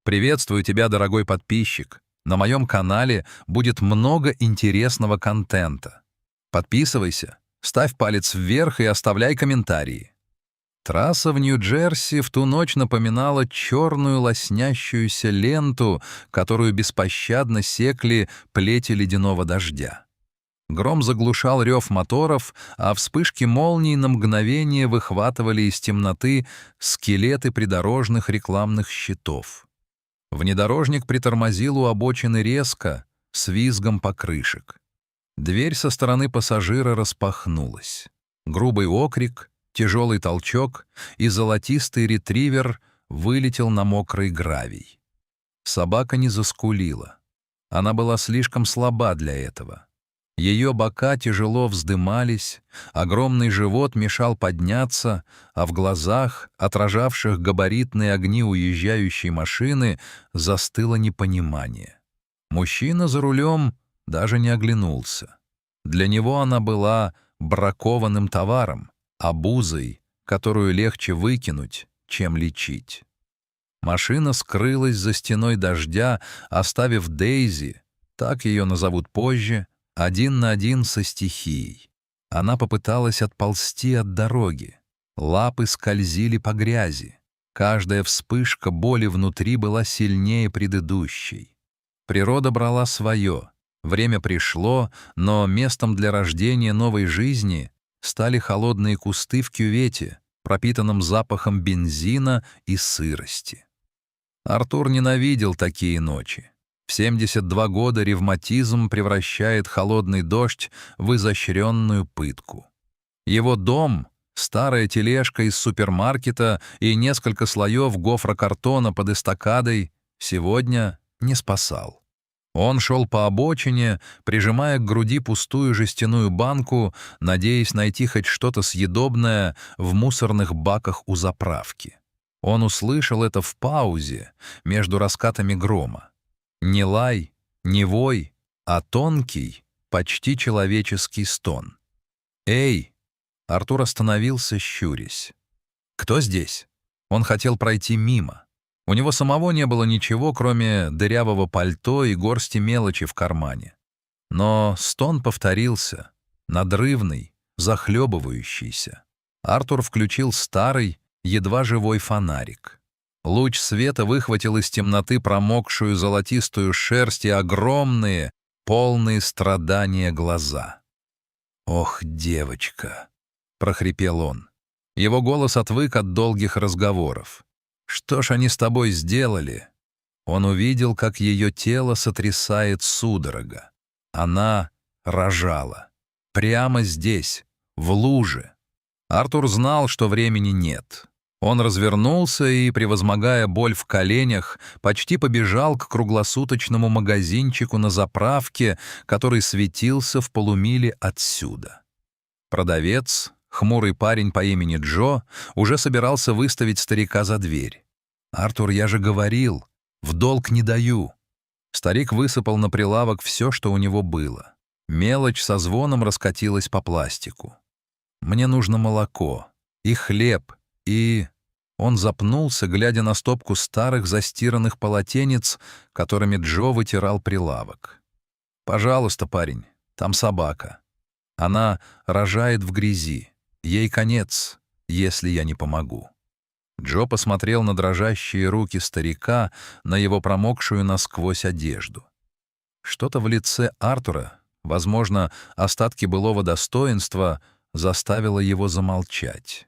Приветствую тебя, дорогой подписчик. На моем канале будет много интересного контента. Подписывайся, ставь палец вверх и оставляй комментарии. Трасса в Нью-Джерси в ту ночь напоминала черную лоснящуюся ленту, которую беспощадно секли плети ледяного дождя. Гром заглушал рев моторов, а вспышки молний на мгновение выхватывали из темноты скелеты придорожных рекламных щитов. Внедорожник притормозил у обочины резко, с визгом покрышек. Дверь со стороны пассажира распахнулась. Грубый окрик, тяжелый толчок, и золотистый ретривер вылетел на мокрый гравий. Собака не заскулила. Она была слишком слаба для этого. Ее бока тяжело вздымались, огромный живот мешал подняться, а в глазах, отражавших габаритные огни уезжающей машины, застыло непонимание. Мужчина за рулем даже не оглянулся. Для него она была бракованным товаром, обузой, которую легче выкинуть, чем лечить. Машина скрылась за стеной дождя, оставив Дейзи, так ее назовут позже, один на один со стихией. Она попыталась отползти от дороги. Лапы скользили по грязи. Каждая вспышка боли внутри была сильнее предыдущей. Природа брала свое. Время пришло, но местом для рождения новой жизни стали холодные кусты в кювете, пропитанном запахом бензина и сырости. Артур ненавидел такие ночи. В 72 года ревматизм превращает холодный дождь в изощренную пытку. Его дом, старая тележка из супермаркета и несколько слоев гофрокартона под эстакадой сегодня не спасал. Он шел по обочине, прижимая к груди пустую жестяную банку, надеясь найти хоть что-то съедобное в мусорных баках у заправки. Он услышал это в паузе между раскатами грома. Не лай, не вой, а тонкий, почти человеческий стон. «Эй!» — Артур остановился, щурясь. «Кто здесь?» Он хотел пройти мимо. У него самого не было ничего, кроме дырявого пальто и горсти мелочи в кармане. Но стон повторился, надрывный, захлебывающийся. Артур включил старый, едва живой фонарик. Луч света выхватил из темноты промокшую золотистую шерсть и огромные, полные страдания глаза. «Ох, девочка!» — прохрипел он. Его голос отвык от долгих разговоров. «Что ж они с тобой сделали?» Он увидел, как ее тело сотрясает судорога. Она рожала. Прямо здесь, в луже. Артур знал, что времени нет. Он развернулся и, превозмогая боль в коленях, почти побежал к круглосуточному магазинчику на заправке, который светился в полумиле отсюда. Продавец, хмурый парень по имени Джо, уже собирался выставить старика за дверь. «Артур, я же говорил, в долг не даю». Старик высыпал на прилавок все, что у него было. Мелочь со звоном раскатилась по пластику. «Мне нужно молоко, и хлеб, и...» Он запнулся, глядя на стопку старых застиранных полотенец, которыми Джо вытирал прилавок. «Пожалуйста, парень, там собака. Она рожает в грязи. Ей конец, если я не помогу». Джо посмотрел на дрожащие руки старика, на его промокшую насквозь одежду. Что-то в лице Артура, возможно, остатки былого достоинства, заставило его замолчать.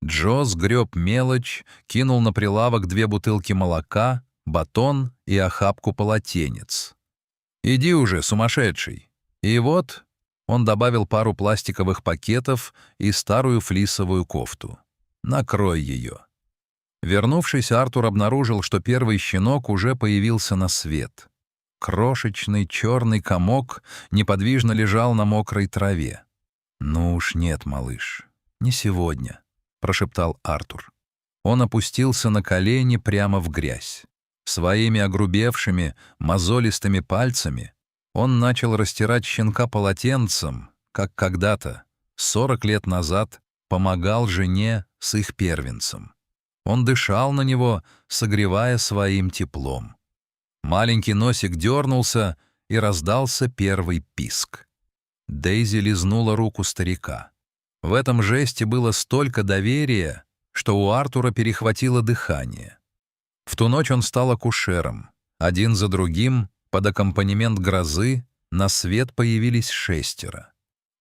Джо сгреб мелочь, кинул на прилавок 2 бутылки молока, батон и охапку полотенец. «Иди уже, сумасшедший!» И вот он добавил пару пластиковых пакетов и старую флисовую кофту. «Накрой ее». Вернувшись, Артур обнаружил, что первый щенок уже появился на свет. Крошечный черный комок неподвижно лежал на мокрой траве. «Ну уж нет, малыш, не сегодня», — прошептал Артур. Он опустился на колени прямо в грязь. Своими огрубевшими, мозолистыми пальцами он начал растирать щенка полотенцем, как когда-то, 40 лет назад, помогал жене с их первенцем. Он дышал на него, согревая своим теплом. Маленький носик дернулся, и раздался первый писк. Дейзи лизнула руку старика. В этом жесте было столько доверия, что у Артура перехватило дыхание. В ту ночь он стал акушером. Один за другим, под аккомпанемент грозы, на свет появились 6.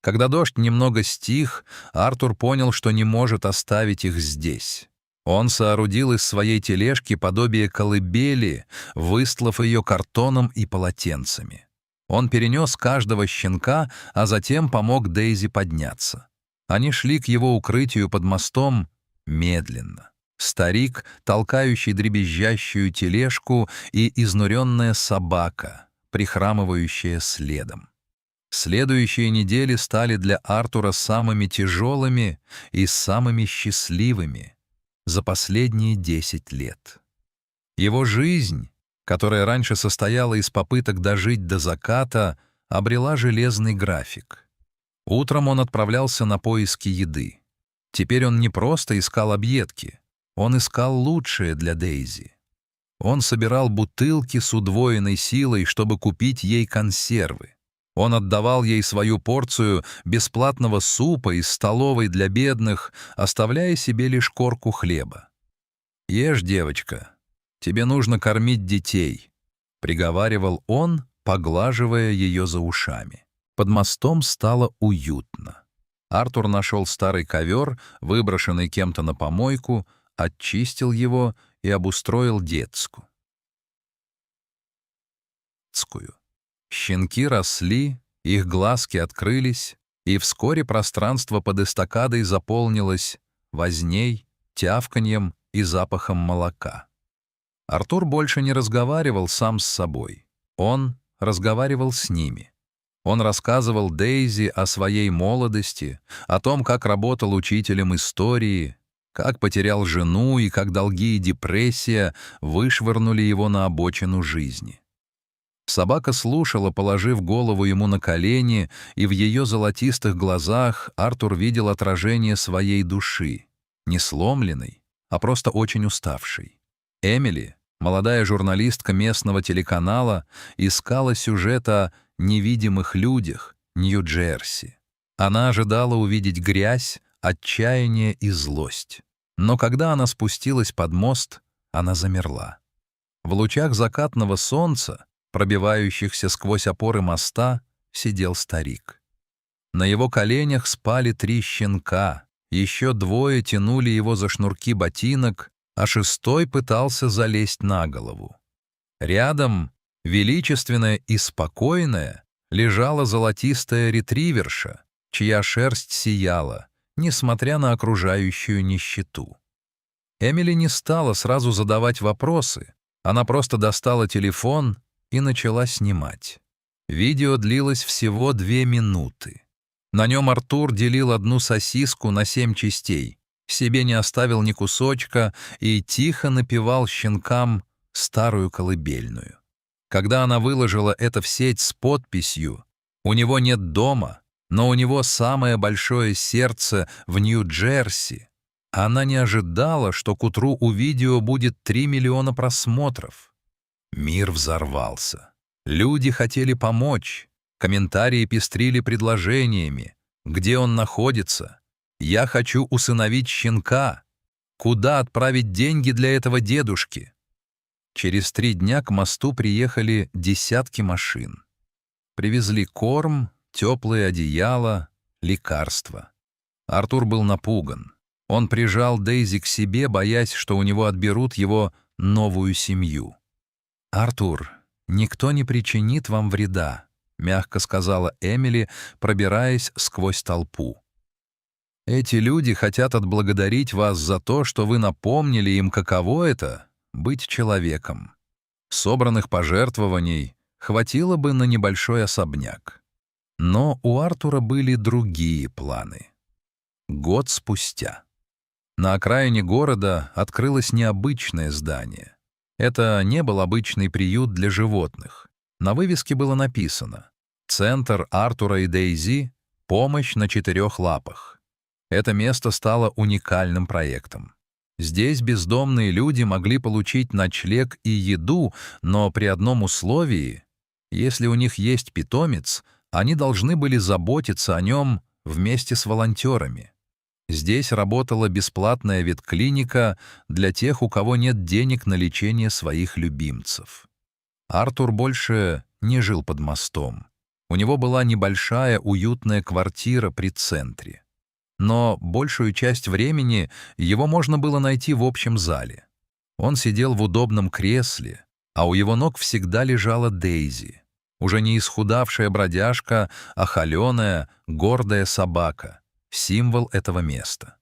Когда дождь немного стих, Артур понял, что не может оставить их здесь. Он соорудил из своей тележки подобие колыбели, выстлав ее картоном и полотенцами. Он перенес каждого щенка, а затем помог Дейзи подняться. Они шли к его укрытию под мостом медленно. Старик, толкающий дребезжащую тележку, и изнуренная собака, прихрамывающая следом. Следующие недели стали для Артура самыми тяжелыми и самыми счастливыми за последние 10 лет. Его жизнь, которая раньше состояла из попыток дожить до заката, обрела железный график. Утром он отправлялся на поиски еды. Теперь он не просто искал объедки, он искал лучшее для Дейзи. Он собирал бутылки с удвоенной силой, чтобы купить ей консервы. Он отдавал ей свою порцию бесплатного супа из столовой для бедных, оставляя себе лишь корку хлеба. «Ешь, девочка, тебе нужно кормить детей», — приговаривал он, поглаживая ее за ушами. Под мостом стало уютно. Артур нашел старый ковер, выброшенный кем-то на помойку, очистил его и обустроил детскую. Щенки росли, их глазки открылись, и вскоре пространство под эстакадой заполнилось возней, тявканьем и запахом молока. Артур больше не разговаривал сам с собой. Он разговаривал с ними. Он рассказывал Дейзи о своей молодости, о том, как работал учителем истории, как потерял жену и как долги и депрессия вышвырнули его на обочину жизни. Собака слушала, положив голову ему на колени, и в ее золотистых глазах Артур видел отражение своей души, не сломленной, а просто очень уставшей. Эмили, молодая журналистка местного телеканала, искала сюжет о невидимых людях Нью-Джерси. Она ожидала увидеть грязь, отчаяние и злость. Но когда она спустилась под мост, она замерла. В лучах закатного солнца, пробивающихся сквозь опоры моста, сидел старик. На его коленях спали 3 щенка, еще 2 тянули его за шнурки ботинок, а 6-й пытался залезть на голову. Рядом, величественная и спокойная, лежала золотистая ретриверша, чья шерсть сияла, несмотря на окружающую нищету. Эмили не стала сразу задавать вопросы, она просто достала телефон и начала снимать. Видео длилось всего 2 минуты. На нем Артур делил одну сосиску на 7 частей, себе не оставил ни кусочка и тихо напевал щенкам старую колыбельную. Когда она выложила это в сеть с подписью «У него нет дома, но у него самое большое сердце в Нью-Джерси», она не ожидала, что к утру у видео будет 3 миллиона просмотров. Мир взорвался. Люди хотели помочь. Комментарии пестрили предложениями. Где он находится? Я хочу усыновить щенка. Куда отправить деньги для этого дедушки? Через 3 дня к мосту приехали десятки машин. Привезли корм, теплые одеяла, лекарства. Артур был напуган. Он прижал Дейзи к себе, боясь, что у него отберут его новую семью. «Артур, никто не причинит вам вреда», — мягко сказала Эмили, пробираясь сквозь толпу. «Эти люди хотят отблагодарить вас за то, что вы напомнили им, каково это — быть человеком. Собранных пожертвований хватило бы на небольшой особняк». Но у Артура были другие планы. Год спустя. На окраине города открылось необычное здание. Это не был обычный приют для животных. На вывеске было написано «Центр Артура и Дейзи. Помощь на 4 лапах». Это место стало уникальным проектом. Здесь бездомные люди могли получить ночлег и еду, но при одном условии: если у них есть питомец, они должны были заботиться о нем вместе с волонтерами. Здесь работала бесплатная ветклиника для тех, у кого нет денег на лечение своих любимцев. Артур больше не жил под мостом. У него была небольшая уютная квартира при центре. Но большую часть времени его можно было найти в общем зале. Он сидел в удобном кресле, а у его ног всегда лежала Дейзи, уже не исхудавшая бродяжка, а холеная, гордая собака, символ этого места.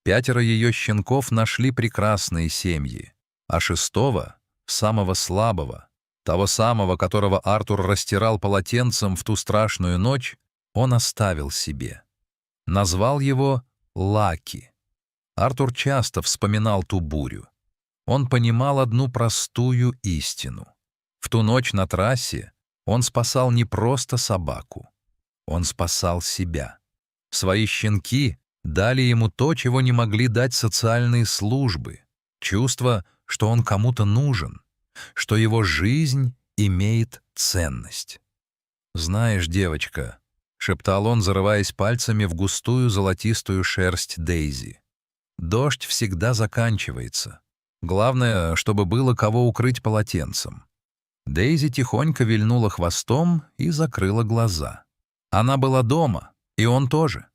5 ее щенков нашли прекрасные семьи, а 6-го, самого слабого, того самого, которого Артур растирал полотенцем в ту страшную ночь, он оставил себе. Назвал его Лаки. Артур часто вспоминал ту бурю. Он понимал одну простую истину. В ту ночь на трассе он спасал не просто собаку, он спасал себя. Свои щенки дали ему то, чего не могли дать социальные службы, чувство, что он кому-то нужен, что его жизнь имеет ценность. «Знаешь, девочка», — шептал он, зарываясь пальцами в густую золотистую шерсть Дейзи, «дождь всегда заканчивается. Главное, чтобы было кого укрыть полотенцем». Дейзи тихонько вильнула хвостом и закрыла глаза. Она была дома, и он тоже.